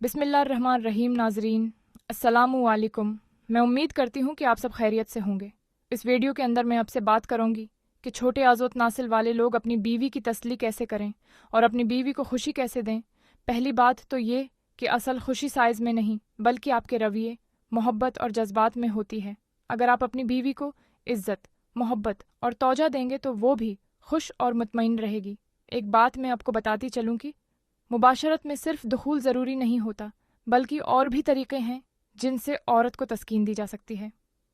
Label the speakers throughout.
Speaker 1: बिस्मिल्लाहिर्रहमानिर्रहीम। नाजरीन अस्सलामु अलैकुम। मैं उम्मीद करती हूँ कि आप सब खैरियत से होंगे। इस वीडियो के अंदर मैं आपसे बात करूँगी कि छोटे आज़ोत नासिल वाले लोग अपनी बीवी की तसल्ली कैसे करें और अपनी बीवी को खुशी कैसे दें। पहली बात तो ये कि असल खुशी साइज़ में नहीं बल्कि आपके रवैये, मोहब्बत और जज्बात में होती है। अगर आप अपनी बीवी को इज़्ज़त, मोहब्बत और तौजा देंगे तो वो भी खुश और मुतमईन रहेगी। एक बात मैं आपको बताती चलूँ कि मुबाशरत में सिर्फ दुखूल ज़रूरी नहीं होता, बल्कि और भी तरीक़े हैं जिनसे औरत को तस्कीन दी जा सकती है।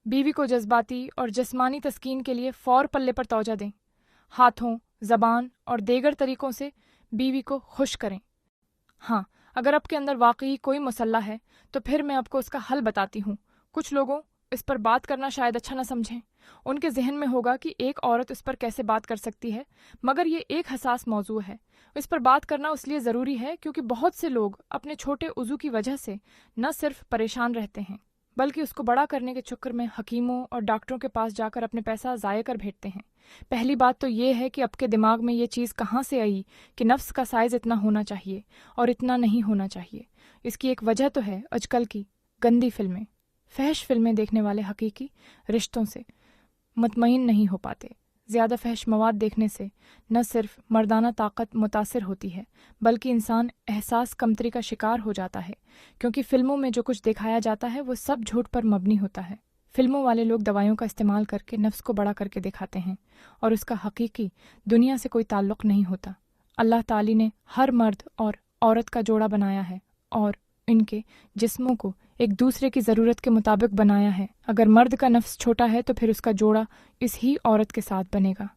Speaker 1: बीवी को जज्बाती और जिस्मानी तस्कीन के लिए फ़ौर पल्ले पर तौजा दें। हाथों, ज़बान और दीगर तरीक़ों से बीवी को खुश करें। हाँ, अगर आपके अंदर वाकई कोई मसला है तो फिर मैं आपको उसका हल बताती हूँ। कुछ लोगों इस पर बात करना शायद अच्छा ना समझें। उनके जहन में होगा कि एक औरत इस पर कैसे बात कर सकती है, मगर ये एक हसास मौजू है। इस पर बात करना इसलिए ज़रूरी है क्योंकि बहुत से लोग अपने छोटे उज़ू की वजह से न सिर्फ परेशान रहते हैं, बल्कि उसको बड़ा करने के चक्कर में हकीमों और डॉक्टरों के पास जाकर अपने पैसा ज़ाया कर बैठते हैं। पहली बात तो ये है कि आपके दिमाग में ये चीज़ कहाँ से आई कि नफ्स का साइज़ इतना होना चाहिए और इतना नहीं होना चाहिए। इसकी एक वजह तो है आजकल की गंदी फिल्में, फहश फिल्में देखने वाले हकीकी रिश्तों से मुतमईन नहीं हो पाते। ज़्यादा फहश मवाद देखने से न सिर्फ मर्दाना ताकत मुतासिर होती है, बल्कि इंसान एहसास कमतरी का शिकार हो जाता है, क्योंकि फ़िल्मों में जो कुछ दिखाया जाता है वो सब झूठ पर मबनी होता है। फ़िल्मों वाले लोग दवाइयों का इस्तेमाल करके नफ्स को बड़ा करके दिखाते हैं और उसका हकीकी दुनिया से कोई ताल्लुक़ नहीं होता। अल्लाह ताली ने हर मर्द और औरत का जोड़ा बनाया है और इनके जिस्मों को एक दूसरे की ज़रूरत के मुताबिक बनाया है। अगर मर्द का नफ्स छोटा है तो फिर उसका जोड़ा इस ही औरत के साथ बनेगा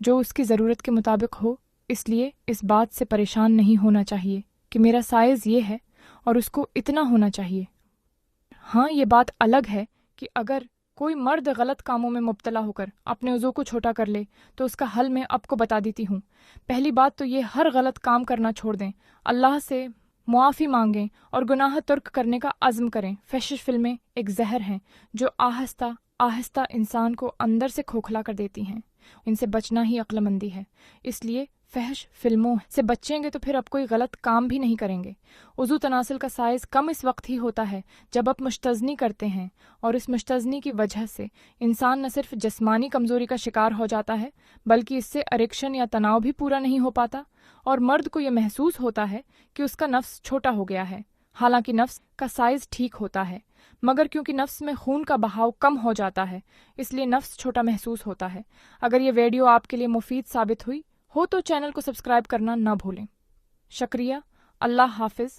Speaker 1: जो उसकी ज़रूरत के मुताबिक हो। इसलिए इस बात से परेशान नहीं होना चाहिए कि मेरा साइज़ ये है और उसको इतना होना चाहिए। हाँ, ये बात अलग है कि अगर कोई मर्द गलत कामों में मुब्तला होकर अपने उज़ू को छोटा कर ले तो उसका हल मैं आपको बता देती हूँ। पहली बात तो ये हर गलत काम करना छोड़ दें, अल्लाह से मुआफ़ी मांगें और गुनाह तर्क करने का अज़्म करें। फहश फिल्में एक जहर हैं जो आहिस्ता आहिस्ता इंसान को अंदर से खोखला कर देती हैं। इनसे बचना ही अक्लमंदी है। इसलिए फहश फिल्मों से बचेंगे तो फिर आप कोई गलत काम भी नहीं करेंगे। उज़ू तनासिल का साइज़ कम इस वक्त ही होता है जब आप मुश्तज़नी करते हैं, और इस मुश्तज़नी की वजह से इंसान न सिर्फ जिस्मानी कमज़ोरी का शिकार हो जाता है, बल्कि इससे अरेक्शन या तनाव भी पूरा नहीं हो पाता और मर्द को यह महसूस होता है कि उसका नफ्स छोटा हो गया है। हालांकि नफ्स का साइज़ ठीक होता है, मगर क्योंकि नफ्स में खून का बहाव कम हो जाता है इसलिए नफ्स छोटा महसूस होता है। अगर ये वीडियो आपके लिए मुफीद साबित हुई हो तो चैनल को सब्सक्राइब करना ना भूलें। शुक्रिया। अल्लाह हाफिज़।